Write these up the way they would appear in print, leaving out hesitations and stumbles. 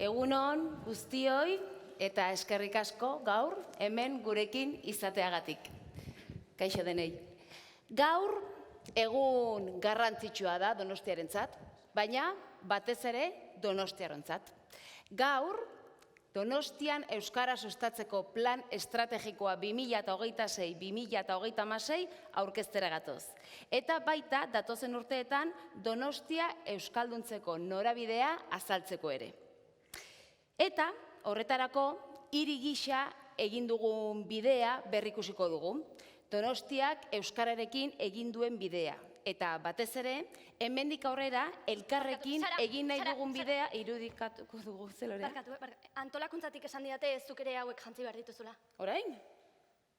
egunon guztioi eta eskerrik asko gaur hemen gurekin izateagatik. Kaixo denei. Gaur egun garrantzitsua da Donostiarentzat, baina batez ere Donostiarentzat. Gaur Donostian euskara sustatzeko plan estrategikoa 2026-2026 aurkeztera gatoz. Eta baita datozen urteetan Donostia euskalduntzeko norabidea azaltzeko ere. Eta horretarako hiri gisa egin dugun bidea berrikusiko dugu. Donostiak euskararekin egin duen bidea. Eta batez ere, hemendik aurrera elkarrekin egin nahi dugun bidea irudikatuko dugu, Zelore. Barkatu, antolakuntzatik esan didate ez zuk ere hauek jantzi behar dituzula. Orain?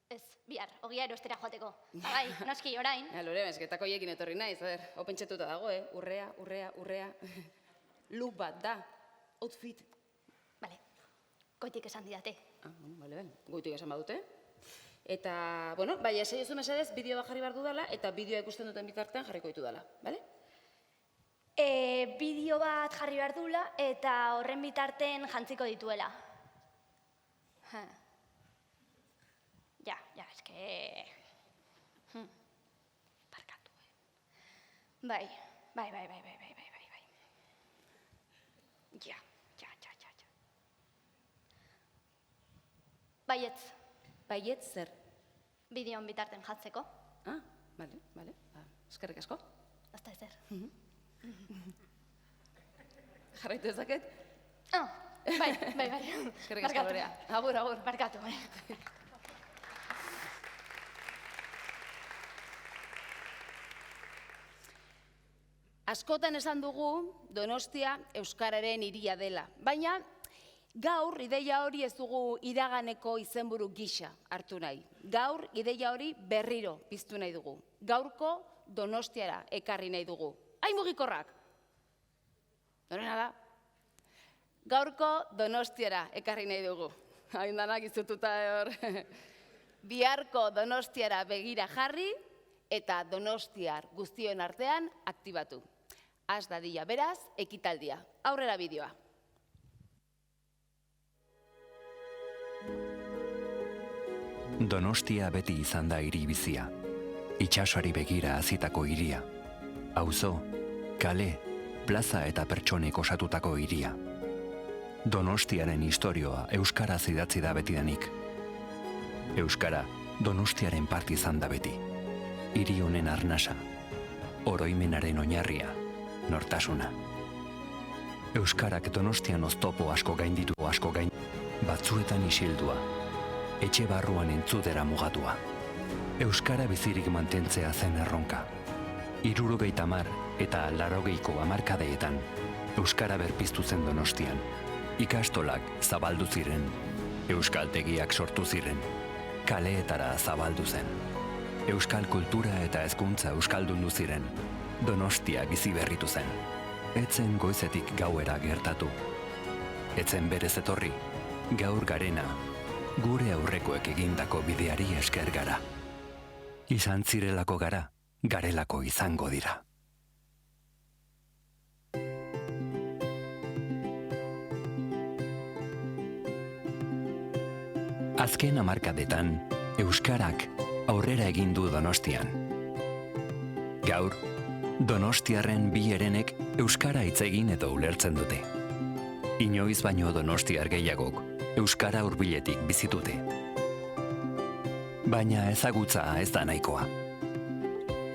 Ez, bihar, ogia erostera joateko. Bai, noski, orain. Lore, bezketako hiekin etorri naiz, hopentsetuta dago, urrea. Look bat da, outfit. Bale, goitik esan didate. Bale, goitik esan badute. Eta, bueno, bai, esai oso mesedez, bideo bat jarri behar dudala, eta bideoa ikusten duten bitartean jarriko ditu dela, bale? Bideo bat jarri behar dula, eta horren bitarten jantziko dituela. Ja, eske... Barkatu, Bai. Ja. Baietz. Baietz zer? Bideon bitarten jatzeko. Bale, eskerrik asko. Hasta ezer. Jarraitu ezaket? Bai. Eskerrik asko, Lorea. Agur. Barkatu, Askotan esan dugu Donostia euskararen hiria dela, baina gaur ideia hori ez dugu iraganeko izenburu gisa hartu nahi. Gaur ideia hori berriro piztu nahi dugu. Gaurko Donostiara ekarri nahi dugu. Ai mugikorrak! Norena da? Gaurko Donostiara ekarri nahi dugu. Haindanak izututa hor. Biharko Donostiara begira jarri eta Donostiar guztion artean aktibatu. Az dadila beraz, ekitaldia. Aurrera bideoa. Donostia beti izan da hiri bizia, itsasoari begira hazitako hiria. Auzo, kale, plaza eta pertsonek osatutako hiria. Donostiaren istorioa euskaraz idatzi da betidanik. Euskara Donostiaren part izan da beti. Hiri honen arnasa, oroimenaren oinarria, nortasuna. Euskarak Donostian oztopo asko gainditu batzuetan isildua. Etxe barruan entzutera mugatua. Euskara bizirik mantentzea zen erronka. 70 eta 80ko hamarkadeetan euskara berpiztu zen Donostian. Ikastolak zabaldu ziren, euskaltegiak sortu ziren, kaleetara zabaldu zen. Euskal kultura eta hezkuntza euskaldundu ziren, Donostia bizi berritu zen. Etzen goizetik gauera gertatu. Etzen berez etorri, gaur garena, gure aurrekoek egindako bideari esker gara. Izan zirelako gara, garelako izango dira. Azken hamarkadetan, euskarak aurrera egin du Donostian. Gaur, Donostiarren bi herenek euskara hitz egin edo ulertzen dute. Inoiz baino donostiar gehiagok euskara hurbiletik bizitute. Baina ezagutza ez da nahikoa.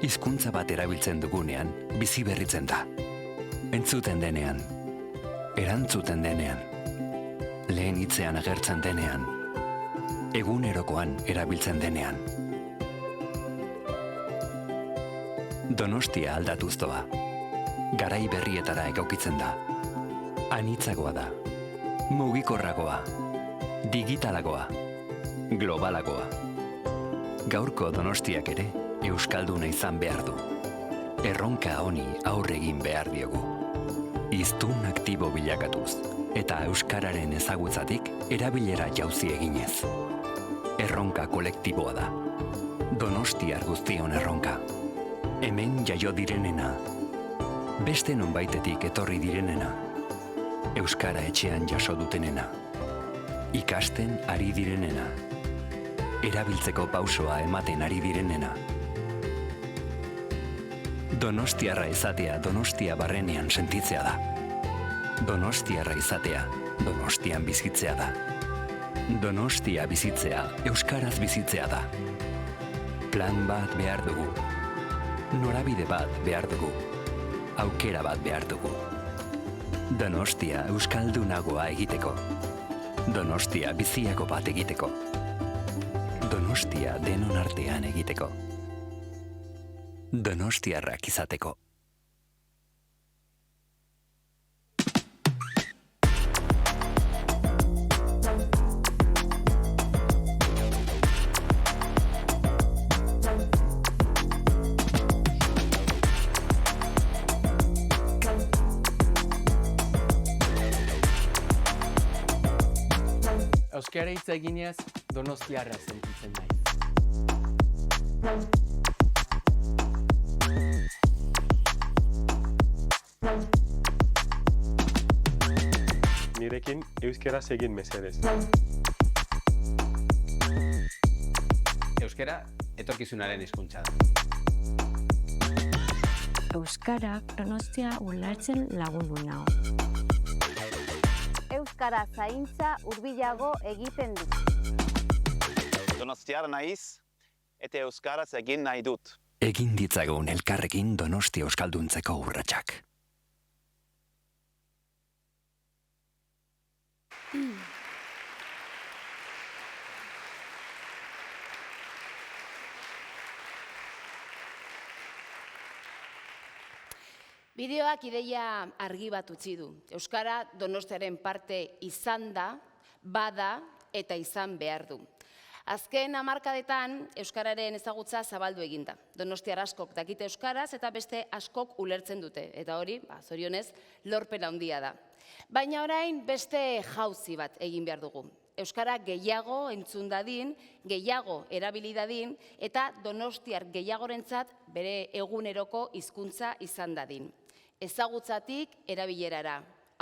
Hizkuntza bat erabiltzen dugunean bizi berritzen da. Entzuten denean, erantzuten denean, lehen hitzean agertzen denean, egunerokoan erabiltzen denean. Donostia aldatuz doa. Garai berrietara egokitzen da. Anitzagoa da. Mugikorragoa. Digitalagoa. Globalagoa. Gaurko Donostiak ere euskalduna izan behar du. Erronka honi aurre egin behar diogu. Hiztun aktibo bilakatuz eta euskararen ezagutzatik erabilera jauzi eginez. Erronka kolektiboa da. Donostiar guztion erronka. Hemen jaio direnena, beste nonbaitetik etorri direnena, euskara etxean jaso dutenena, ikasten ari direnena, erabiltzeko pausoa ematen ari direnena. Donostiarra izatea Donostia barrenean sentitzea da. Donostiarra izatea Donostian bizitzea da. Donostia bizitzea euskaraz bizitzea da. Plan bat behar dugu. Norabide bat behar dugu. Aukera bat behar dugu. Donostia euskaldunagoa egiteko. Donostia biziago bat egiteko. Donostia denon artean egiteko. Donostiarrak izateko. Euskara hitz eginez, Donostiarra sentitzen naiz. Nirekin euskaraz egin mesedez. Euskara etorkizunaren hizkuntza da. Euskarak Donostia ulertzen lagundu nau. Euskara zaintza hurbilago egiten du. Donostiar naiz eta euskaraz egin nahi dut. Egin ditzagun elkarrekin Donostia euskalduntzeko urratsak. Bideoak ideia argi bat utzi du. Euskara Donostiaren parte izan da, bada eta izan behar du. Azken hamarkadetan euskararen ezagutza zabaldu eginda. Donostiar askok dakite euskaraz eta beste askok ulertzen dute. Eta hori, zorionez, lorpen handia da. Baina orain beste jauzi bat egin behar dugu. Euskara gehiago entzun dadin, gehiago erabili dadin eta Donostiar gehiagorentzat bere eguneroko hizkuntza izan dadin. Ezagutzatik erabilerara,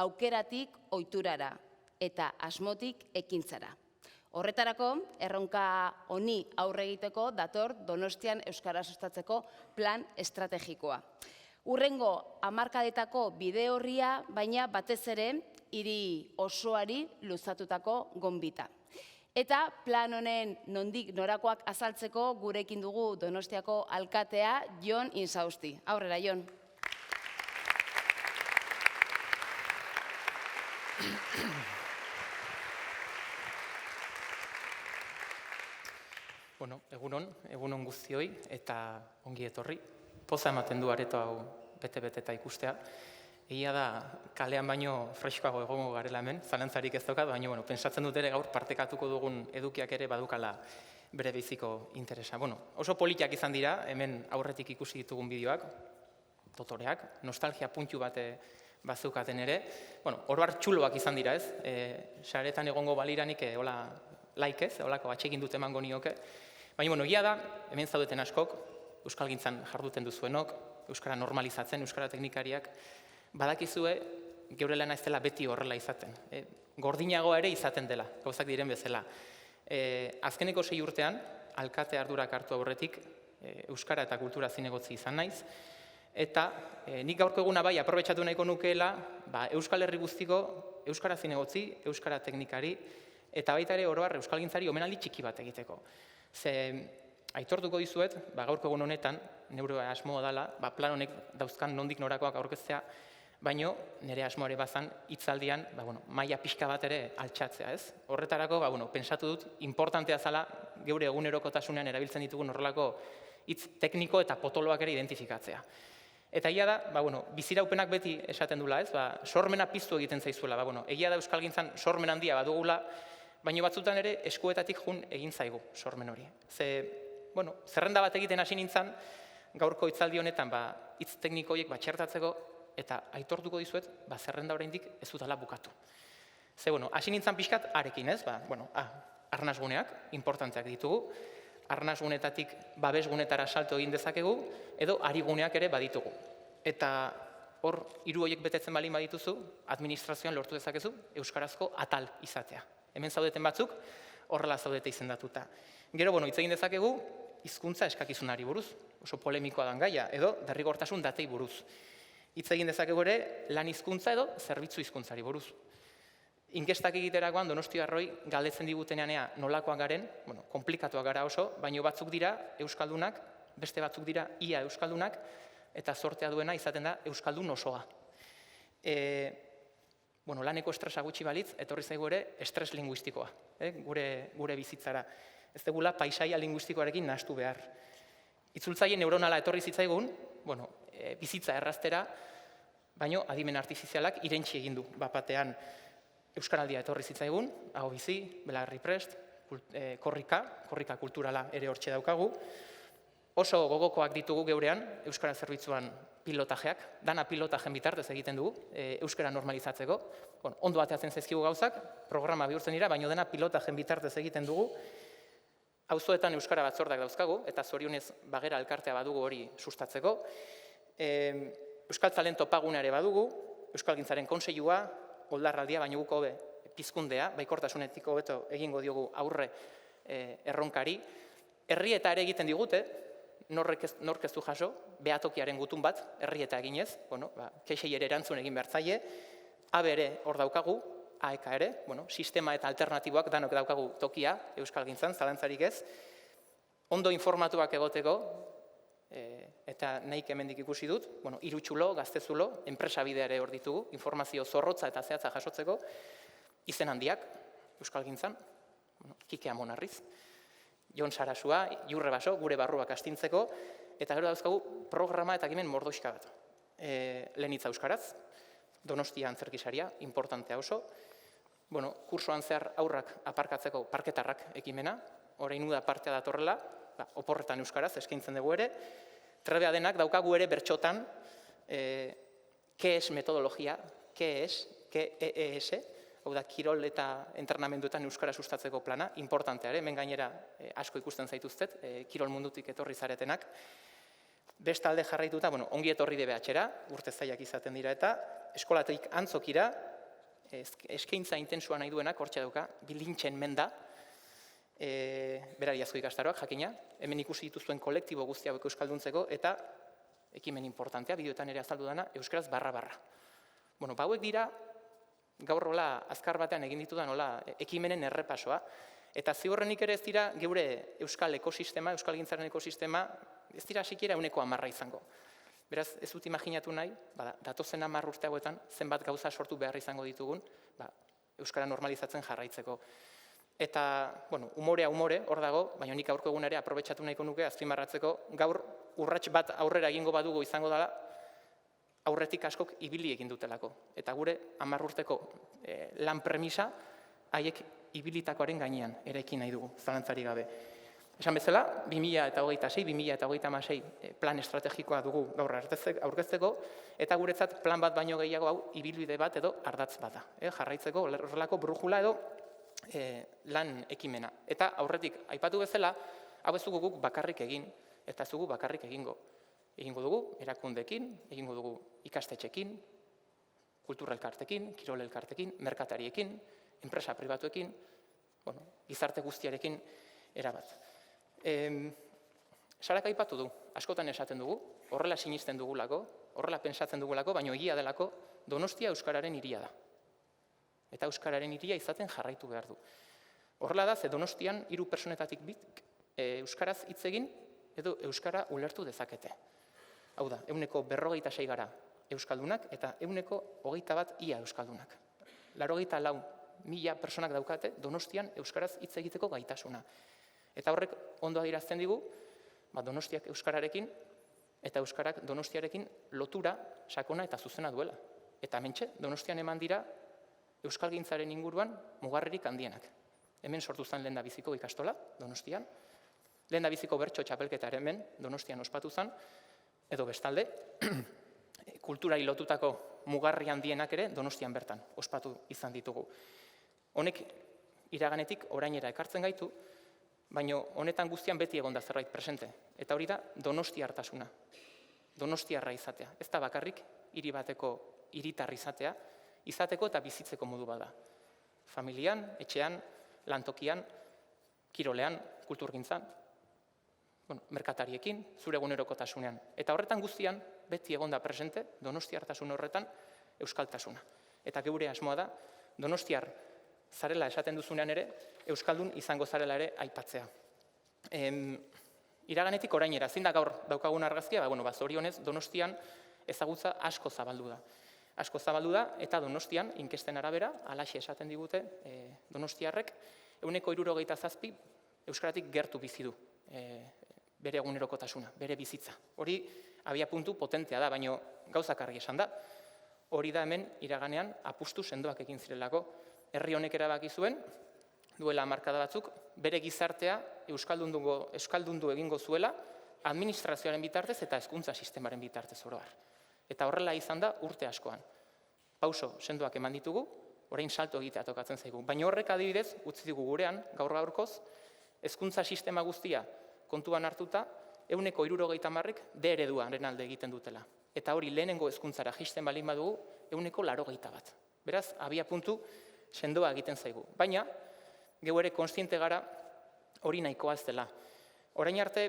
aukeratik ohiturara eta asmotik ekintzara. Horretarako, erronka honi aurre egiteko dator Donostian euskara sustatzeko plan estrategikoa. Hurrengo hamarkadetako bide horria, baina batez ere hiri osoari luzatutako gonbita. Eta plan honen nondik norakoak azaltzeko gurekin dugu Donostiako alkatea Jon Insausti. Aurrera, Jon. Bueno, egunon guztioi eta ongi etorri. Poza ematen du areto hau bete-bete eta ikustea. Egia da, kalean baino freskoago egongo garela hemen, zalantzarik ez daukat, baina pentsatzen dut ere gaur partekatuko dugun edukiak ere badukala bere biziko interesa. Oso politak izan dira, hemen aurretik ikusi ditugun bideoak, dotoreak, nostalgia puntu bat bazeukaten ere. Oro har txuloak izan dira ez, saretan egongo baliranik hola laik ez, holako atxegin dut emango nioke. Baina, egia da, hemen zaudeten askok, euskalgintzan jarduten duzuenok, euskara normalizatzen, euskara teknikariak, badakizue geure lana ez dela beti horrela izaten. Gordinagoa ere izaten dela, gauzak diren bezala. Azkeneko 6 urtean, alkate ardurak hartu aurretik, euskara eta kultura zinegotzi izan naiz, eta nik gaurko eguna bai aprobetxatu nahiko nukeela, Euskal Herri guztiko euskara zinegotzi, euskara teknikari, eta baita ere oro har euskalgintzari omenaldi txiki bat egiteko. Ze aitortuko dizuet, gaurko egun honetan, neure asmoa dela, plan honek dauzkan nondik norakoak aurkeztea, baino nire asmoare bazan hitzaldian maila pixka bat ere altxatzea, ez? Horretarako, pentsatu dut, importantea zala geure egunerokotasunean erabiltzen ditugun horrelako hitz tekniko eta potoloak ere identifikatzea. Eta egia da, biziraupenak beti esaten dula, ez? Sormena piztu egiten zaizuela, egia da euskalgintzan sormen handia badugula, baina batzutan ere eskuetatik jun egin zaigu sormen hori. Zerrenda bat egiten hasi nintzen, gaurko hitzaldi honetan hitz teknikoiek txertatzeko, eta aitortuko dizuet, zerrenda oraindik ez dutela bukatu. Ze, hasi nintzen pixkat arekin, ez? Arnasguneak, importanteak ditugu, arnasgunetatik babesgunetara salto egin dezakegu, edo ariguneak ere baditugu. Eta hor 3 horiek betetzen baldin badituzu, administrazioan lortu dezakezu euskarazko atal izatea. Hemen zaudeten batzuk, horrela zaudete izendatuta. Gero, hitz egin dezakegu, hizkuntza eskakizunari buruz, oso polemikoa dan gaia, edo derrigortasun datei buruz. Hitz egin dezakegu ere, lan hizkuntza edo zerbitzu hizkuntzari buruz. Inkestak egiterakoan Donostiarroi galdetzen digutenean nolakoak garen, komplikatuak gara oso, baina batzuk dira euskaldunak, beste batzuk dira ia euskaldunak, eta zortea duena izaten da euskaldun osoa. Laneko estresa gutxi balitz, etorri zaigu ere estres linguistikoa, gure bizitzara. Ez degula paisaia linguistikoarekin nahastu behar. Itzultzaile neuronala etorri zitzaigun, bizitza erraztera, baino adimen artifizialak irentsi egin du bapatean. Euskaraldia etorri zitzaigun, Aho Bizi, Belarri Prest, korrika kulturala ere hortxe daukagu. Oso gogokoak ditugu geurean, euskara zerbitzuan pilotajeak, dana pilotajen bitartez egiten dugu, euskara normalizatzeko. Ondo ateatzen zaizkigu gauzak, programa bihurtzen dira, baino dena pilotajen bitartez egiten dugu. Auzoetan euskara batzordak dauzkagu, eta zorionez bagera elkartea badugu hori sustatzeko. Euskaltzalen topaguna ere badugu, Euskalgintzaren kontseilua, oldarraldia, baino guk hobe pizkundea, baikortasunetik hobeto egingo diogu aurre erronkari. Herrieta ere egiten digute, nork ez du jaso, behatokiaren gutun bat, herrieta eginez, kexei ere erantzun egin behar zaie, AB ere hor daukagu, AEK ere, sistema eta alternatiboak danok daukagu tokia, Euskalgintzan, zalantzarik ez, ondo informatuak egoteko, eta nahik hemendik ikusi dut, Irutsulo, Gaztezulo, enpresa bidea ere hor ditugu, informazio zorrotza eta zehatza jasotzeko, izen handiak, Euskalgintzan, Kike Amonarriz, Jon Sarasua, Jurre Baso, gure barruak astintzeko, eta gero dauzkagu programa eta ekimen mordoxka bat. Lehenitza euskaraz, Donostia antzerkisaria, importantea oso, kursoan zehar aurrak aparkatzeko parketarrak ekimena, orain uda partea datorrela, oporretan euskaraz, eskaintzen dugu ere, trebea denak daukagu ere bertxotan, ke es metodologia, ke es, hau da, kirol eta entrenamenduetan euskara sustatzeko plana, importantea ere, hemen gainera asko ikusten zaituztet, kirol mundutik etorri zaretenak. Bestalde jarraituta, ongi etorri DBH-era, urte zaiak izaten dira eta, eskolatik antzokira, eskaintza intensua nahi duenak, hortxe dauka, bilintzen menda, berari asko ikastaroak, jakina, hemen ikusi dituzuen kolektibo guzti hauek euskalduntzeko, eta ekimen importantea, bideoetan ere azaldu dana, euskaraz barra-barra. Hauek dira, gaur hola azkar batean egin ditudan hola ekimenen errepasoa, eta ziurrenik ere ez dira geure euskal ekosistema, euskalgintzaren ekosistema, ez dira sikiera 100% izango. Beraz, ez dut imaginatu nahi, datozen 10 urte hauetan, zenbat gauza sortu behar izango ditugun, euskara normalizatzen jarraitzeko. Eta, umorea umore, hor dago, baina nik aurko egun ere aprobetxatu nahiko nuke azpimarratzeko, gaur urrats bat aurrera egingo badugu izango dela, aurretik askok ibili egin dutelako. Eta gure 10 urteko lan premisa, haiek ibilitakoaren gainean eraikin nahi dugu, zalantzari gabe. Esan bezala, 2026-2026 plan estrategikoa dugu gaur aurkezteko, eta guretzat plan bat baino gehiago hau ibilbide bat edo ardatz bat da. Jarraitzeko horrelako brujula edo lan ekimena. Eta aurretik aipatu bezala, hau ez dugu guk bakarrik egin, eta ez dugu bakarrik egingo. Egingo dugu erakundeekin, egingo dugu ikastetxekin, kultura elkartekin, kirol elkartekin, merkatariekin, enpresa pribatuekin, gizarte guztiarekin erabat. Sarak aipatu du, askotan esaten dugu, horrela sinisten dugulako, horrela pentsatzen dugulako, baina egia delako Donostia euskararen hiria da. Eta euskararen hiria izaten jarraitu behar du. Horrela da, ze Donostian 3 pertsonetatik 2 euskaraz hitz egin edo euskara ulertu dezakete. Hau da, 146 gara euskaldunak eta 121 ia euskaldunak. 84.000 personak daukate Donostian euskaraz hitz egiteko gaitasuna. Eta horrek ondo adierazten digu, Donostiak euskararekin eta euskarak Donostiarekin lotura sakona eta zuzena duela. Eta hementxe, Donostian eman dira euskalgintzaren inguruan mugarririk handienak. Hemen sortu zen lehendabiziko ikastola, Donostian. Lehendabiziko bertso txapelketa hemen, Donostian ospatu zen, edo bestalde, kulturari lotutako mugarri handienak ere Donostian bertan ospatu izan ditugu. Honek iraganetik orainera ekartzen gaitu, baina honetan guztian beti egon da zerbait presente. Eta hori da Donostiartasuna, Donostiarra izatea. Ez da bakarrik hiri bateko hiritar izateko eta bizitzeko modu bat da. Familian, etxean, lantokian, kirolean, kulturgintzan, merkatariekin, zure egunerokotasunean. Eta horretan guztian, beti egonda presente, donostiartasun horretan, euskaltasuna. Eta geure asmoa da, donostiar zarela esaten duzunean ere, euskaldun izango zarela ere aipatzea. Iraganetik orainera, zein da gaur daukagun argazkia, zorionez, Donostian ezagutza asko zabaldu da. Asko zabaldu da, eta Donostian, inkesten arabera, alaxe esaten digute, donostiarrek, 67% euskaratik gertu bizi du bere egunerokotasuna, bere bizitza. Hori abiapuntu potentea da, baina gauzak argi esan da. Hori da hemen iraganean apustu sendoak egin zirelako. Herri honek erabaki zuen, duela hamarkada batzuk, bere gizartea euskaldundu egingo zuela administrazioaren bitartez eta hezkuntza sistemaren bitartez oro har. Eta horrela izan da urte askoan. Pauso sendoak eman ditugu, orain salto egitea tokatzen zaigu. Baina horrek adibidez, utzi digu gurean, gaur-gaurkoz, hezkuntza sistema guztia kontuan hartuta, 70%-ek D ereduaren alde egiten dutela. Eta hori lehenengo hezkuntzara jaisten baldin badugu, 81%. Beraz, abiapuntu sendoa egiten zaigu. Baina, geu ere konstiente gara hori nahikoa ez dela. Orain arte,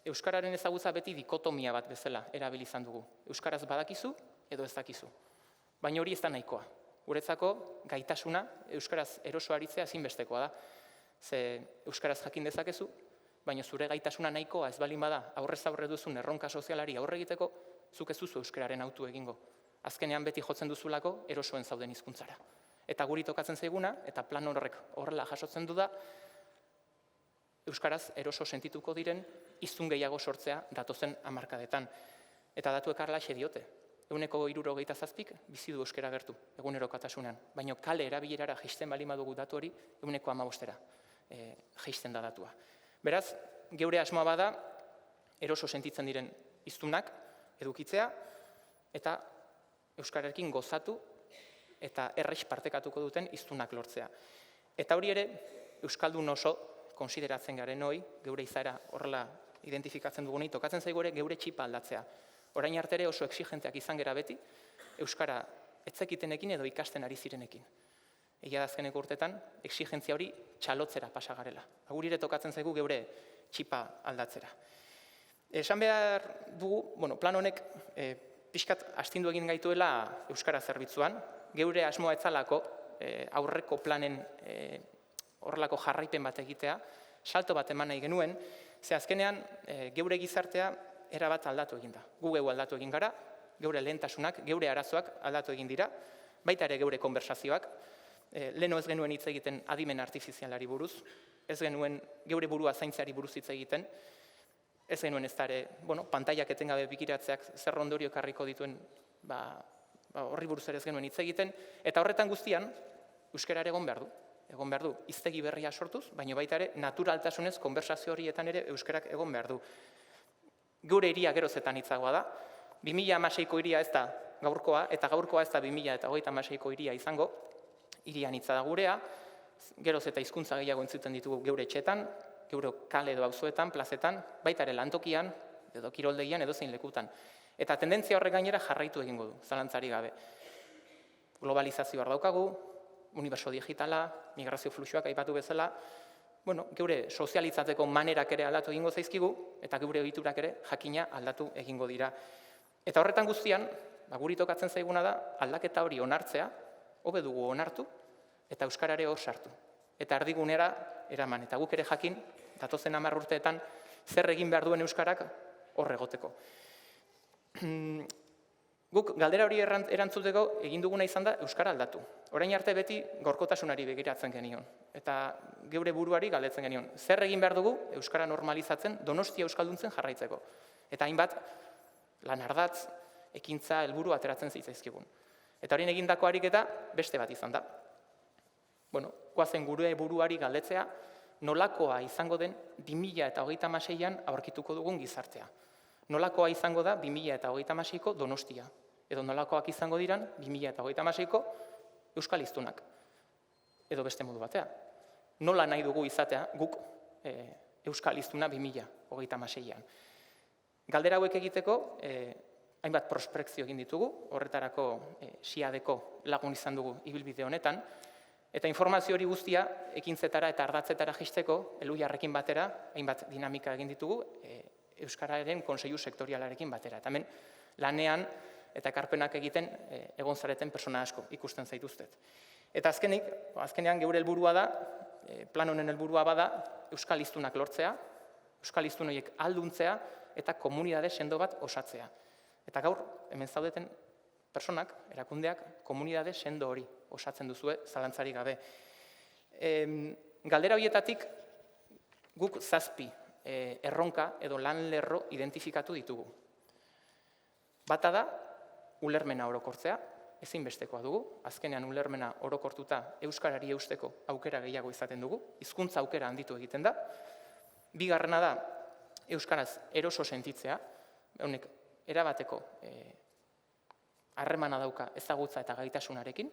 euskararen ezagutza beti dikotomia bat bezala erabili izan dugu. Euskaraz badakizu edo ez dakizu. Baina hori ez da nahikoa. Guretzako gaitasuna euskaraz eroso aritzea ezinbestekoa da. Ze euskaraz jakin dezakezu, baina zure gaitasuna nahikoa ez baldin bada aurrez aurre duzun erronka sozialari aurre egiteko, zuk ez duzu euskararen autu egingo. Azkenean beti jotzen duzulako erosoen zauden hizkuntzara. Eta guri tokatzen zaiguna, eta plan horrek horrela jasotzen du da, euskaraz eroso sentituko diren hiztun gehiago sortzea datozen hamarkadetan. Eta datuek harlaxe diote. 67%k bizi du euskara gertu, egunerokotasunean. Baina kale erabilerara jaisten baldin badugu datu hori, 15%ra jaisten da datua. Beraz, geure asmoa bada, eroso sentitzen diren hiztunak edukitzea, eta euskararekin gozatu eta errex partekatuko duten hiztunak lortzea. Eta hori ere, euskaldun oso konsideratzen garen hoi, geure izaera horrela identifikatzen dugunei, tokatzen zaigu ere geure txipa aldatzea. Orain arte ere oso exigenteak izan gera beti, euskara etzekitenekin edo ikasten ari zirenekin. Egia da azkeneko urtetan, exigentzia hori txalotzera pasa garela. Agurire tokatzen zaigu geure txipa aldatzera. Esan behar dugu, plan honek pixkat astindu egin gaituela euskara zerbitzuan, geure asmoa etzalako aurreko planen horrelako jarraipen bat egitea, salto bat eman nahi genuen, ze azkenean geure gizartea erabat aldatu egin da. Gu geu aldatu egin gara, geure lehentasunak, geure arazoak aldatu egin dira, baita ere geure konversazioak, leheno ez genuen hitz egiten adimen artifizialari buruz, ez genuen geure burua zaintzeari buruz hitz egiten, ez genuen ez da ere, pantaiak etengabe bikiratzeak zer ondorio ekarriko dituen, horri buruz ere ez genuen hitz egiten, eta horretan guztian, euskara ere egon behar du, hiztegi berria sortuz, baina baita ere naturaltasunez konversazio horietan ere euskarak egon behar du. Gure hiria gerozetan hitzagoa da, 2016ko hiria ez da gaurkoa, eta gaurkoa ez da 2026ko hiria izango, hirian hitza da gurea, geroz eta hizkuntza gehiago entzuten ditugu geure etxetan, geure kale edo auzoetan, plazetan, baita ere lantokian, edo kiroldegian, edo zein lekutan. Eta tendentzia horrek gainera jarraitu egingo du, zalantzari gabe. Globalizazioa daukagu, uniberso digitala, migrazio fluxuak aipatu bezala, geure sozializatzeko manerak ere aldatu egingo zaizkigu, eta geure ohiturak ere jakina aldatu egingo dira. Eta horretan guztian, guri tokatzen zaiguna da, aldaketa hori onartzea, hobe dugu onartu, eta euskarare hor sartu. Eta erdigunera eraman, eta guk ere jakin, datozen 10 urteetan, zer egin behar duen euskarak hor egoteko. Guk galdera hori erantzuteko egin duguna izan da euskara aldatu. Orain arte beti gorkotasunari begiratzen genion. Eta geure buruari galdetzen genion. Zer egin behar dugu euskara normalizatzen, Donostia euskalduntzen jarraitzeko. Eta hainbat lan ardatz, ekintza, helburu ateratzen zitzaizkigun. Eta horien egindako ariketa beste bat izan da. Goazen gure buruari galdetzea, nolakoa izango den 2026an aurkituko dugun gizartea. Nolakoa izango da 2026ko Donostia. Edo nolakoak izango diran 2026ko euskal hiztunak. Edo beste modu batea. Nola nahi dugu izatea guk euskal hiztuna 2026an. Galdera hauek egiteko hainbat prospekzio egin ditugu, horretarako SIADeko lagun izan dugu ibilbide honetan, eta informazio hori guztia ekintzetara eta ardatzetara jisteko, Elhuyarrekin batera, hainbat dinamika egin ditugu, Euskararen Kontseilu Sektorialarekin batera. Eta hemen lanean eta ekarpenak egiten egon zareten persona asko ikusten zaituztet. Eta azkenean geure helburua da, plan honen helburua bada, euskal hiztunak lortzea, euskal hiztun horiek alduntzea eta komunitate sendo bat osatzea. Eta gaur, hemen zaudeten personak, erakundeak, komunitate sendo hori osatzen duzue, zalantzarik gabe. Galdera horietatik guk 7 erronka edo lan lerro identifikatu ditugu. Bata da, ulermena orokortzea, ezinbestekoa dugu, azkenean ulermena orokortuta euskarari eusteko aukera gehiago izaten dugu, hizkuntza aukera handitu egiten da. Bigarrena da, euskaraz eroso sentitzea, honek erabateko harremana dauka ezagutza eta gaitasunarekin.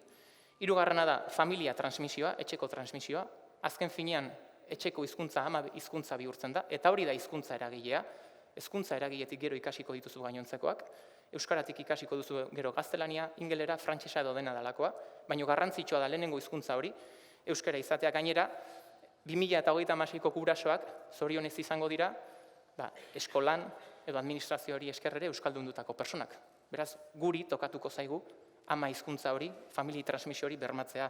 Hirugarrena da, familia transmisioa, etxeko transmisioa, azken finean etxeko hizkuntza ama hizkuntza bihurtzen da, eta hori da hizkuntza eragilea, hizkuntza eragiletik gero ikasiko dituzu gainontzekoak, euskaratik ikasiko duzu gero gaztelania, ingelera, frantsesa edo dena dalakoa, baina garrantzitsua da lehenengo hizkuntza hori, euskara izatea gainera, 2026ko gurasoak zorionez izango dira, eskolan edo administrazio hori esker ere euskaldundutako personak. Beraz, guri tokatuko zaigu ama hizkuntza hori, familia transmisio hori bermatzea.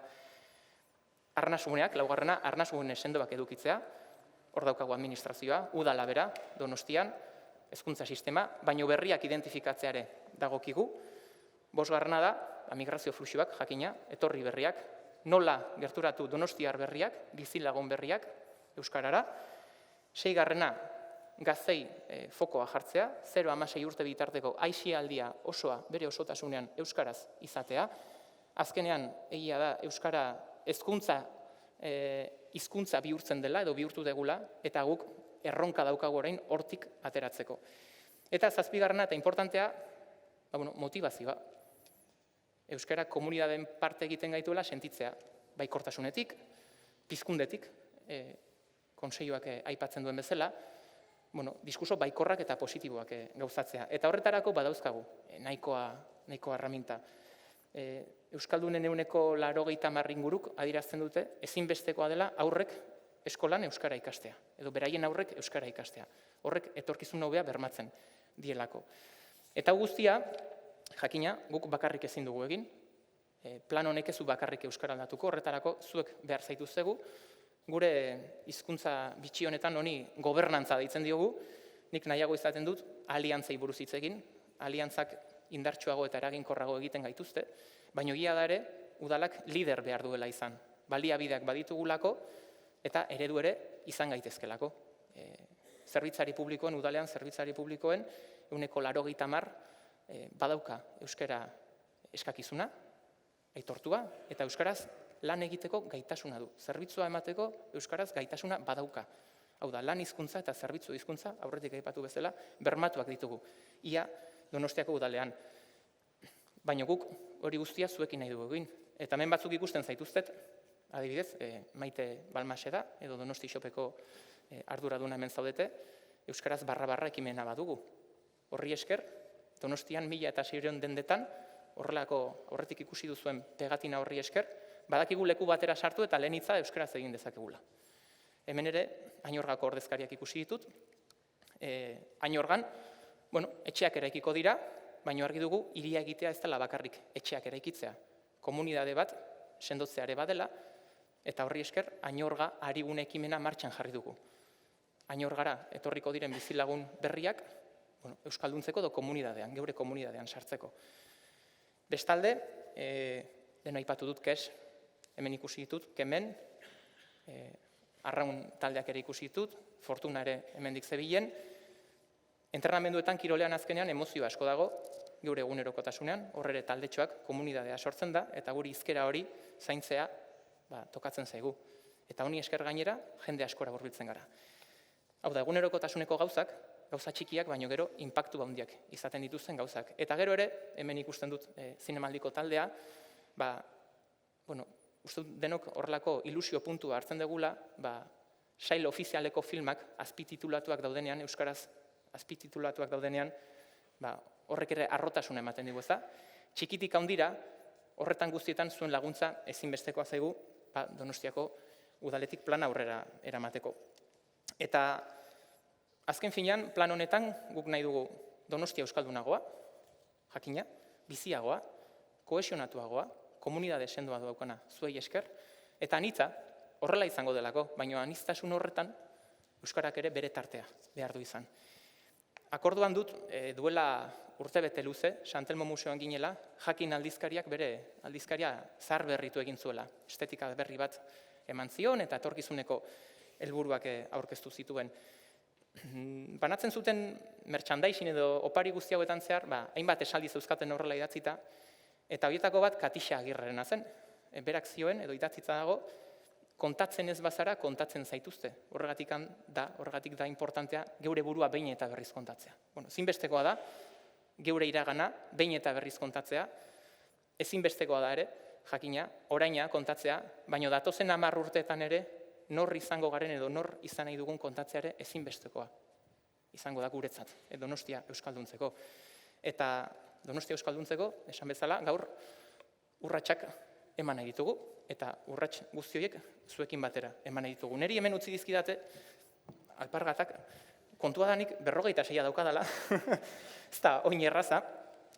Arnasuguneak, laugarrena, arnasugune sendoak edukitzea, hor daukagu administrazioa, udala bera, Donostian, hezkuntza sistema, baino berriak identifikatzeare dagokigu. 5. da, migrazio fluxuak, jakina, etorri berriak, nola gerturatu donostiar berriak, bizilagun berriak, euskarara. 6. gaztei fokoa jartzea, 0-16 urte bitarteko aisialdia osoa, bere osotasunean euskaraz izatea. Azkenean, egia da, euskara hezkuntza hizkuntza bihurtzen dela edo bihurtu degula, eta guk erronka daukagu orain hortik ateratzeko. Eta 7. eta importantea, motivazioa. Euskara komunitateen parte egiten gaituela sentitzea, baikortasunetik, pizkundetik, kontseiluak aipatzen duen bezala, diskurso baikorrak eta positiboak gauzatzea. Eta horretarako badauzkagu, nahikoa erraminta. Euskaldunen 80% inguruk adierazten dute ezinbestekoa dela aurrek eskolan euskara ikastea, edo beraien aurrek euskara ikastea. Horrek etorkizun hobea bermatzen dielako. Eta guztia, jakina, guk bakarrik ezin dugu egin, plan honek ez du bakarrik euskara aldatuko, horretarako zuek behar zaituztegu, gure hizkuntza bitxi honetan honi gobernantza deitzen diogu, nik nahiago izaten dut aliantzei buruz hitz egin, aliantzak indartsuago eta eraginkorrago egiten gaituzte, baina egia da ere, udalak lider behar duela izan. Baliabideak baditugulako eta eredu ere izan gaitezkelako. Zerbitzari publikoen, udalean zerbitzari publikoen, 80% badauka euskara eskakizuna, aitortua, eta euskaraz lan egiteko gaitasuna du. Zerbitzua emateko euskaraz gaitasuna badauka. Hau da, lan hizkuntza eta zerbitzu hizkuntza, aurretik aipatu bezala, bermatuak ditugu. Ia Donostiako udalean. Baina guk hori guztia zuekin nahi dugu egin. Eta hemen batzuk ikusten zaituztet, adibidez, Maite Balmase da, edo Donosti Shopeko arduraduna hemen zaudete, euskaraz barra ekimena badugu. Horri esker, Donostian 1600 dendetan, horretik ikusi duzuen pegatina horri esker, badakigu leku batera sartu eta lehen hitza euskaraz egin dezakegula. Hemen ere, Ainorgako ordezkariak ikusi ditut, Ainorgan, etxeak eraikiko dira, baina argi dugu, hiria egitea ez dela bakarrik etxeak eraikitzea. Komunitate bat, sendotzeare badela, eta horri esker, Ainorga arigune ekimena martxan jarri dugu. Ainorgara etorriko diren bizilagun berriak, euskalduntzeko edo komunitatean, geure komunitatean sartzeko. Bestalde, dena aipatu dut KES, hemen ikusi ditut, Kemen, Arraun taldeak ere ikusi ditut, Fortuna ere hemendik zebilen. Entrenamenduetan kirolean azkenean emozio asko dago, geure egunerokotasunean, horre taldetxoak komunitatea sortzen da, eta guri hizkera hori zaintzea tokatzen zaigu. Eta honi esker gainera, jende askora hurbiltzen gara. Hau da, egunerokotasuneko gauzak, gauza txikiak, baino gero, inpaktu handiak izaten dituzten gauzak. Eta gero ere, hemen ikusten dut zinemaldiko taldea, uste denok horrelako ilusio puntua hartzen degula, sail ofizialeko filmak azpititulatuak daudenean, euskaraz azpititulatuak daudenean, horrek ere harrotasuna ematen digu, ezta? Txikitik handira, horretan guztietan zuen laguntza ezinbestekoa zaigu Donostiako udaletik plan aurrera eramateko. Eta azken finean, plan honetan guk nahi dugu Donostia euskaldunagoa, jakina, biziagoa, kohesionatuagoa, komunitate sendoa daukana zuei esker, eta anitza horrela izango delako, baina aniztasun horretan euskarak ere bere tartea behar du izan. Akorduan dut, duela urtebete luze, Santelmo Museoan ginela, jakin aldizkariak bere aldizkaria zahar berritu egin zuela. Estetika berri bat eman zion eta etorkizuneko helburuak aurkeztu zituen. Banatzen zuten merchandising edo opari guzti hauetan zehar, hainbat esaldi zeuzkaten horrela idatzita, eta horietako bat Katixa Agirrerena zen. Berak zioen edo idatzita dago, kontatzen ez bazara, kontatzen zaituzte. Horregatik da importantea geure burua behin eta berriz kontatzea. Ezinbestekoa da, geure iragana behin eta berriz kontatzea, ezinbestekoa da ere, jakina, oraina kontatzea, baina datozen 10 urteetan ere, nor izango garen edo nor izan nahi dugun kontatzea ere ezinbestekoa. Izango da guretzat, Donostia euskalduntzeko. Eta Donostia euskalduntzeko, esan bezala, gaur urratsak eman nahi ditugu, eta urrats guzti horiek zuekin batera eman nahi ditugu. Neri hemen utzi dizkidate, alpargatak, kontua danik 46 daukadala, ez da oin erraza,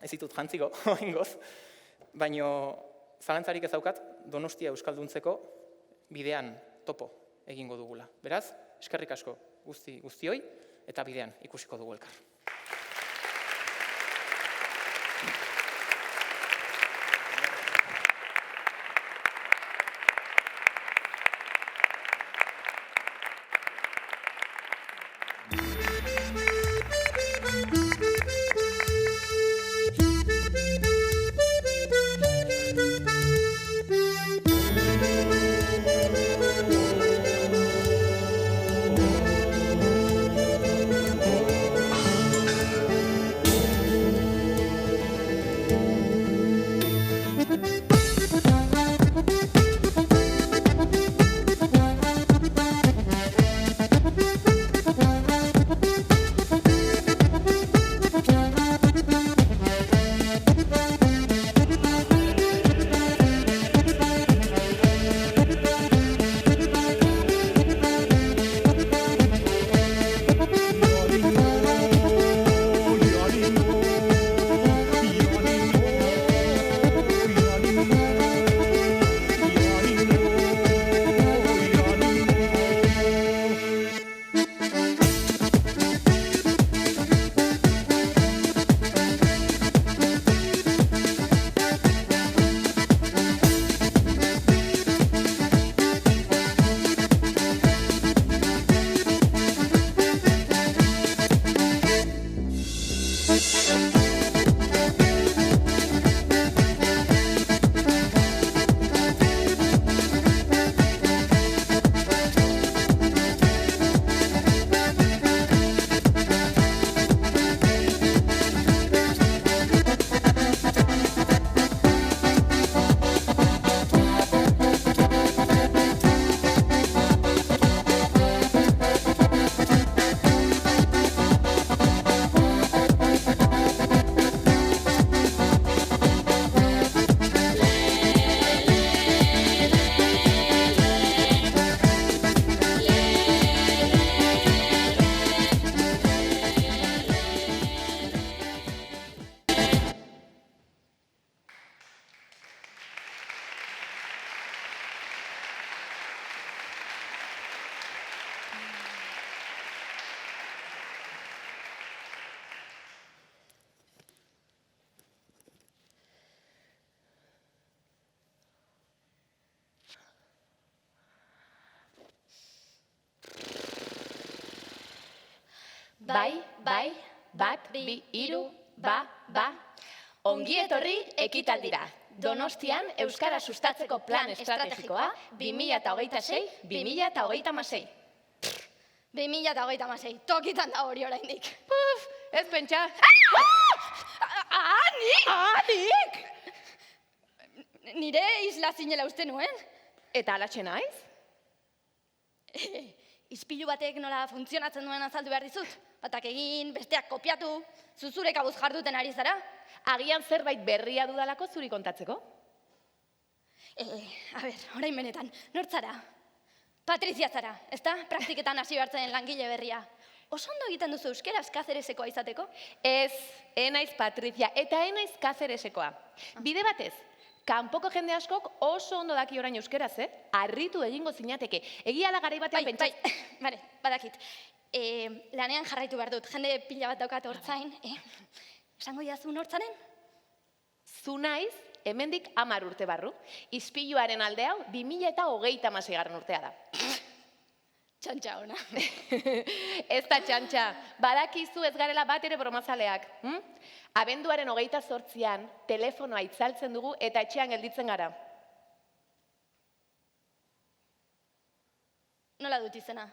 ez ditut jantziko, oingoz, baino zalantzarik ez daukat Donostia euskalduntzeko bidean topo egingo dugula. Beraz, eskerrik asko guztioi, eta bidean ikusiko dugu elkar. Bai, bat, bi, hiru, ba. Ongi etorri ekitaldira. Donostian Euskara sustatzeko plan estrategikoa 2026-2036. 2026, tokitan da hori oraindik. Puf, ez pentsa. Anik! Nire isla zinela uste nuen. Eta alatxe naiz? Ispilu batek nola funtzionatzen duen azaldu behar dizut. Batak egin, besteak kopiatu, zuzurek abuz jarduten ari zara. Agian zerbait berria dudalako zuri kontatzeko? A ber, orain benetan, nortzara? Patrizia zara, ezta? Praktiketan hasi behartzen langile berria. Oso ondo egiten duzu euskeraz Kazeresekoa izateko? Ez, enaiz Patrizia, eta enaiz Kazeresekoa. Bide batez, kanpoko jende askok oso ondo daki orain euskeraz, Harritu egingo zinateke. Egia da garai batean Bai, bare, badakit. Lanean jarraitu behar dut, jende pila bat daukat hortzain. Esango jazu nortzaren? Zu naiz, hemendik 10 urte barru. Ispiluaren alde hau 2026 urtea da. Txantxa ona. Ez da txantxa, badakizu ez garela bat ere bromazaleak. Abenduaren 28an telefonoa itzaltzen dugu eta etxean gelditzen gara. Nola dut izena?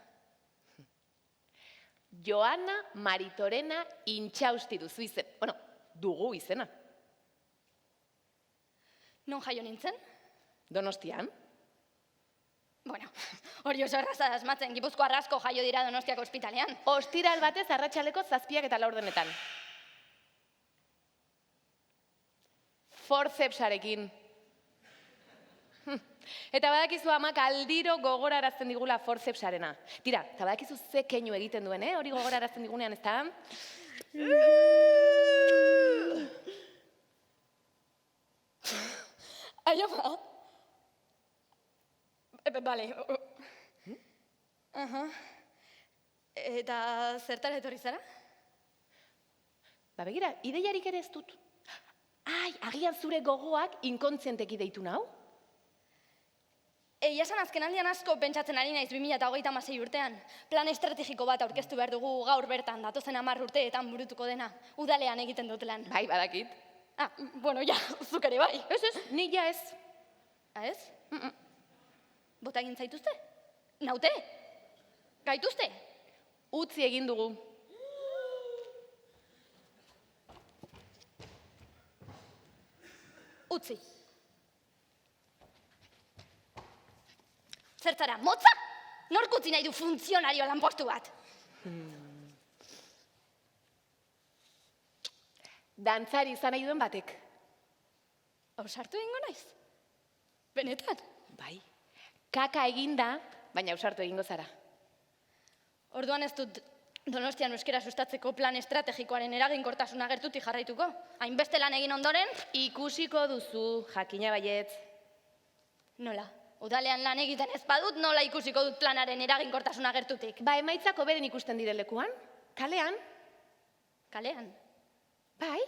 Joana Maritorena Intxausti duzu izen. Bueno, dugu izena. Non jaio nintzen? Donostian. Bueno, hori oso erraza asmatzen, Gipuzkoar asko jaio dira Donostiako ospitalean. Ostiral batez arratsaleko 7:04. Forcepsarekin. Eta badakizu amak aldiro gogorarazten digula forcepsarena. Tira, eta badakizu ze keinu egiten duen, hori gogorarazten digunean, ez da? Ai, ama. Bale. Eta zertara etorri zara? Ba begira, ideiarik ere ez dut. Ai, agian zure gogoak inkontzienteki deitu nau? Egia esan azkenaldian asko pentsatzen ari naiz 2026 urtean. Plan estrategiko bat aurkeztu behar dugu gaur bertan, datozen 10 urteetan burutuko dena. Udalean egiten dut lan. Bai, badakit. Bueno, ja, zuk ere bai. Ez, ni ja ez. Ez? Bota egin zaituzte? Naute? Gaituzte? Utzi egin dugu. Utzi. Zertzara, motza? Nork utzi nahi du funtzionario lanpostu bat? Dantzari izan nahi duen batek. Ausartu egingo naiz? Benetan? Bai. Kaka eginda, baina ausartu egingo zara. Orduan ez dut Donostian euskera sustatzeko plan estrategikoaren eraginkortasuna gertutik jarraituko. Hainbeste lan egin ondoren? Ikusiko duzu, jakina baietz. Nola? Udalean lan egiten ez badut, nola ikusiko dut planaren eraginkortasuna gertutik? Ba, emaitzako beren ikusten diren lekuan. Kalean. Kalean? Bai.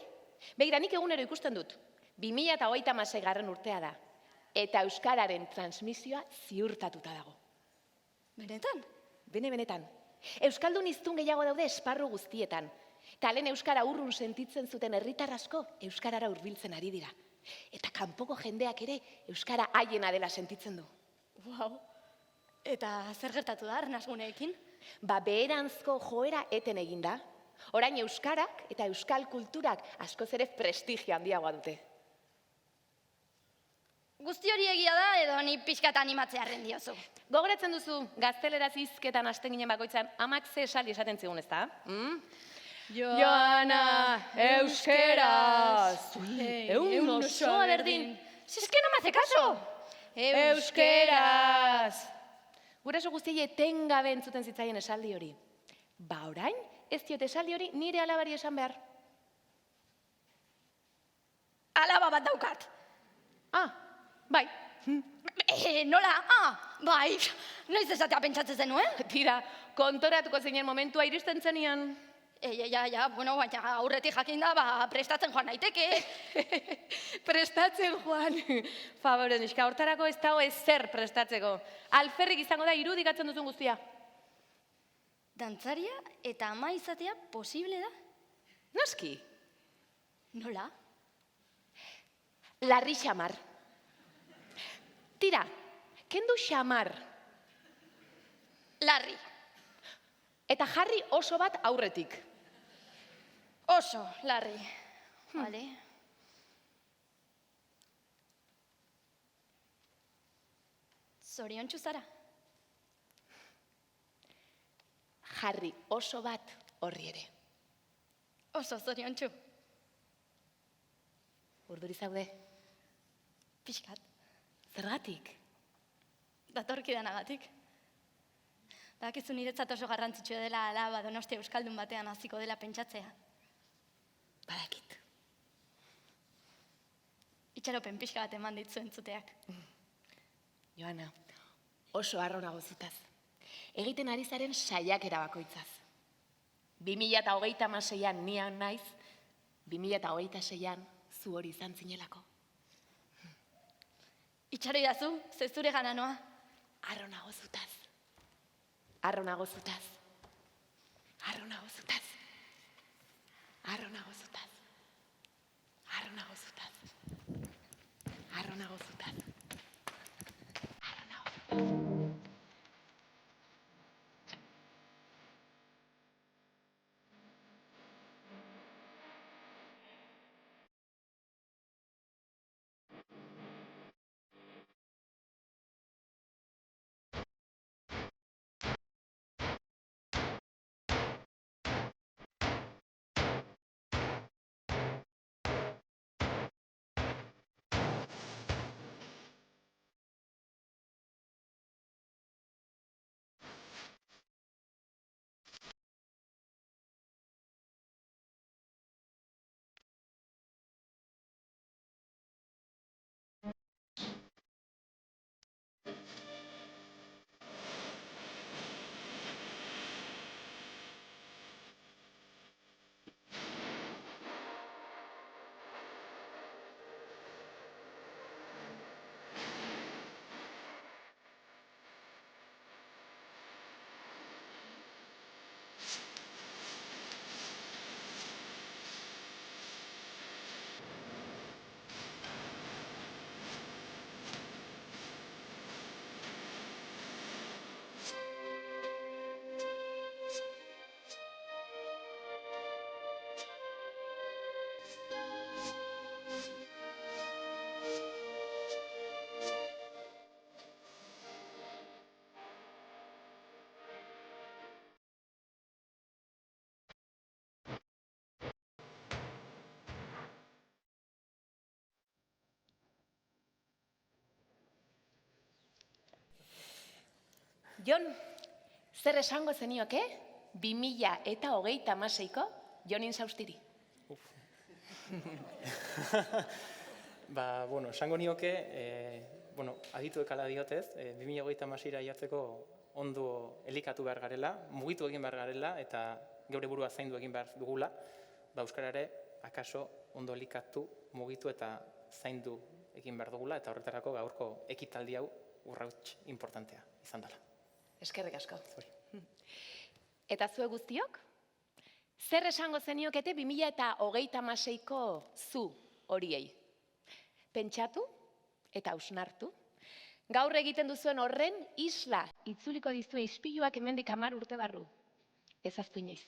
Begira, nik egunero ikusten dut. 2026 urtea da. Eta euskararen transmisioa ziurtatuta dago. Benetan? Benetan. Euskaldun hiztun gehiago daude esparru guztietan. Eta lehen euskara urrun sentitzen zuten herritar asko euskarara hurbiltzen ari dira. Eta kanpoko jendeak ere euskara haiena dela sentitzen du. Wow. Eta zer gertatu da arnasguneekin? Ba, beheranzko joera eten eginda. Orain euskarak eta euskal kulturak askoz ere prestigio handiagoa dute. Guzti hori egia da edo ni pixkat animatzearen diozu? Gogoratzen duzu, gazteleraz hizketan hasten ginen bakoitzan, amak ze esaldi esaten zigun, ez da? Joana, euskeraz! Eun osoa berdin! Si es que no me hace caso! Euskeraz! Guraso guztiei etengabe entzuten zitzaien esaldi hori. Ba orain, ez diot esaldi hori nire alabari esan behar. Alaba bat daukat! Bai. Nola? Bai. Noiz esatea pentsatzen zenuen? Tira, kontoratuko zinen momentua iristen zenian. Bueno, baina aurretik jakin da, prestatzen joan naiteke. Prestatzen joan. Favore, niska, hortarako ez dago ezer prestatzeko. Alferrik izango da irudikatzen duzun guztia. Dantzaria eta ama izatea posible da? Noski. Nola? Larri xamar. Tira, kendu xamar. Larri. Eta jarri oso bat aurretik. Oso, larri. Vale. Zoriontsu zara? jarri oso bat horri ere. Oso zoriontsu. Urduri zaude, Pixkat. zergatik? Datorkidanagatik. Badakizu niretzat oso garrantzitsua dela alaba Donostia Euskaldun batean hasiko dela pentsatzea. Badakit. Itxaropen pixka bat eman ditzu entzuteak. Joana, oso harro nago zutaz. Egiten ari zaren saiakera bakoitzaz. 2026an nian naiz, 2026an zu hori izan zinelako. Itxaro idazu, ze zure gana noa. Harro nago zutaz. Harro nago zutaz. Harro nago zutaz. Harro nago zutaz. Harro nago zutaz. Harro nago zutaz. Harro nago zutaz. Jon, zer esango zenioke 2026ko Jonin Saustiri? Esango nioke, adituek ala diotez, 2026ra jartzeko ondo elikatu behar garela, mugitu egin behar garela, eta geure burua zaindu egin behar dugula, euskarare akaso ondo elikatu, mugitu eta zaindu egin behar dugula, eta horretarako gaurko ekitaldi hau urrauts importantea izan dela. Eskerrik asko. Eta zue guztiok? Zer esango zeniokete 2026ko zu horiei? Pentsatu eta hausnartu. Gaur egiten duzuen horren isla itzuliko dizue ispiluak hemendik 10 urte barru. Ez ahaztu inoiz.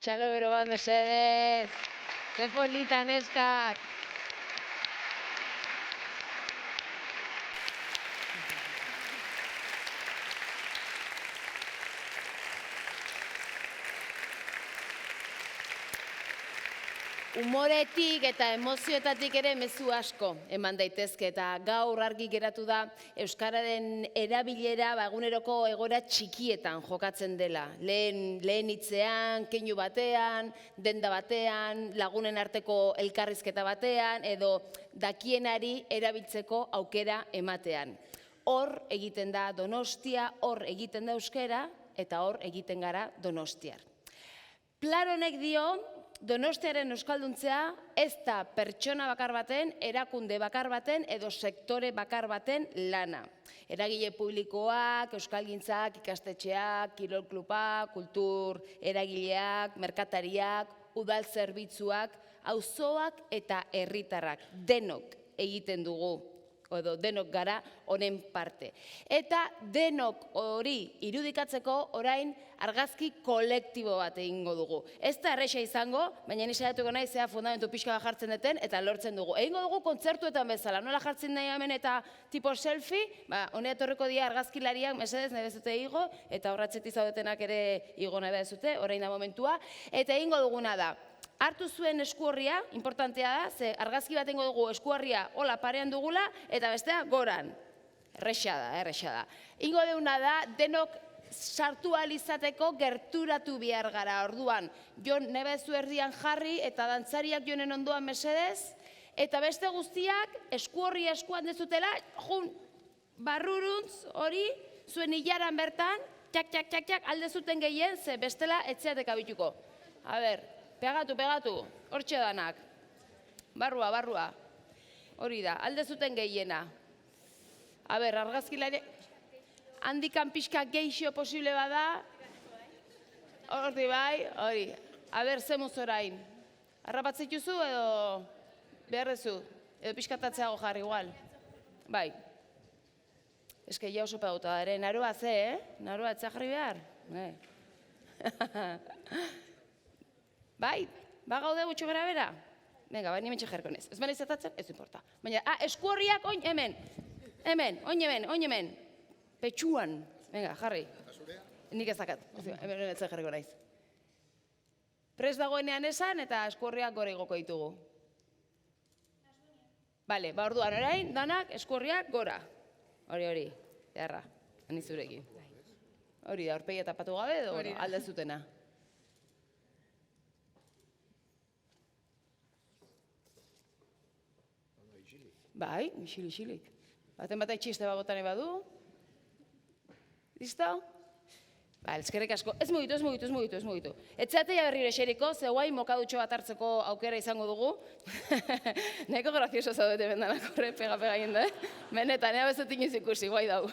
Txalo bero bat mesedez, ze polita neskak. Umoretik eta emozioetatik ere mezu asko eman daitezke eta gaur argi geratu da euskararen erabilera eguneroko egoera txikietan jokatzen dela. Lehen hitzean, keinu batean, denda batean, lagunen arteko elkarrizketa batean edo dakienari erabiltzeko aukera ematean. Hor egiten da Donostia, hor egiten da euskara eta hor egiten gara donostiar. Plan honek dio Donostiaren euskalduntzea ez da pertsona bakar baten, erakunde bakar baten edo sektore bakar baten lana. Eragile publikoak, euskalgintzak, ikastetxeak, kirol klubak, kultur eragileak, merkatariak, udal zerbitzuak, auzoak eta herritarrak denok egiten dugu. Edo denok gara honen parte. Eta denok hori irudikatzeko orain argazki kolektibo bat egingo dugu. Ez da erresa izango, baina ni saiatuko naiz zea fundamentu pixka bat jartzen duten eta lortzen dugu. Egingo dugu kontzertuetan bezala, nola jartzen nahi hemen eta tipo selfie, honea etorriko dira argazkilariak, mesedez, nahi bezute igo, eta horratzeti zaudetenak ere igo nahi bezute, orain da momentua, eta egingo duguna da. Hartu zuen eskuorria, importantea da, ze argazki bat egingo dugu eskuorria hola parean dugula, eta bestea goran. Erresa da. Ingo duguna da, denok sartu alizateko gerturatu behar gara orduan. Jon nebezu erdian jarri eta dantzariak jonen ondoan mesedez, eta beste guztiak eskuorria eskuan dezutela, barruruntz hori, zuen hilaran bertan, txak, alde zuten gehien, ze bestela etxeatek abituko. A ber, pegatu, hortxe danak. Barrua. Hori da, alde zuten gehiena. A ber, argazkilari... Handikan pixka geixo posible bada. Horti bai, hori. A ber, zemuz orain. Arrapatzituzu edo beharrezu? Edo pixkatatzeago jarri igual. Bai. Eske ja oso peguta da ere. Naroa ze, Naroa etzea jarri behar? Bai, gaude gutxo gara bera? Venga, bai, nimentxe jerko nez. Ez bera izatatzen, ez importa. Baina, eskuorriak oin hemen. Hemen. Petxuan. Venga, jarri. Nik ezakat. Hemen etzen jarriko naiz. Prest dagoenean esan eta eskuorriak gore igoko ditugu. Bale, orduan orain, danak eskuorriak gora. Hori, jarra. Anizurekin. Hori da, horpegia tapatu gabe edo alde zutena. Bai, isilik. Baten bat txiste bat botane badu. Listo? Ba, eskerrik asko. Ez mugitu. Etxatea berriro eseriko, ze guai mokadutxo bat hartzeko aukera izango dugu. Neko grazioso zaudete bendanak horre, pega jende. Benetan, ea bezut inoiz ikusi, guai dau.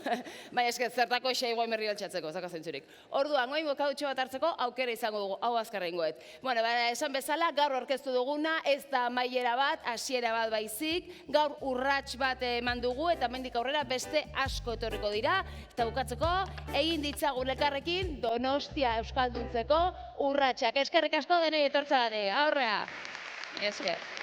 Baina esker, zertako esai guai merri altxatzeko, zaka zentzurik. Orduan, guai mokadutxo bat hartzeko aukera izango dugu, hau azkarren goet. Bueno, esan bezala, gaur orkestu duguna, ez da amaiera bat, hasiera bat baizik, gaur urrats bat eman dugu, eta mendik aurrera beste asko etorriko dira, eta bukatzeko, egin ditzagun elkarrekin Donostia euskalduntzeko urratsak. Eskerrik asko denei etortzagatik. Aurrea. Esker.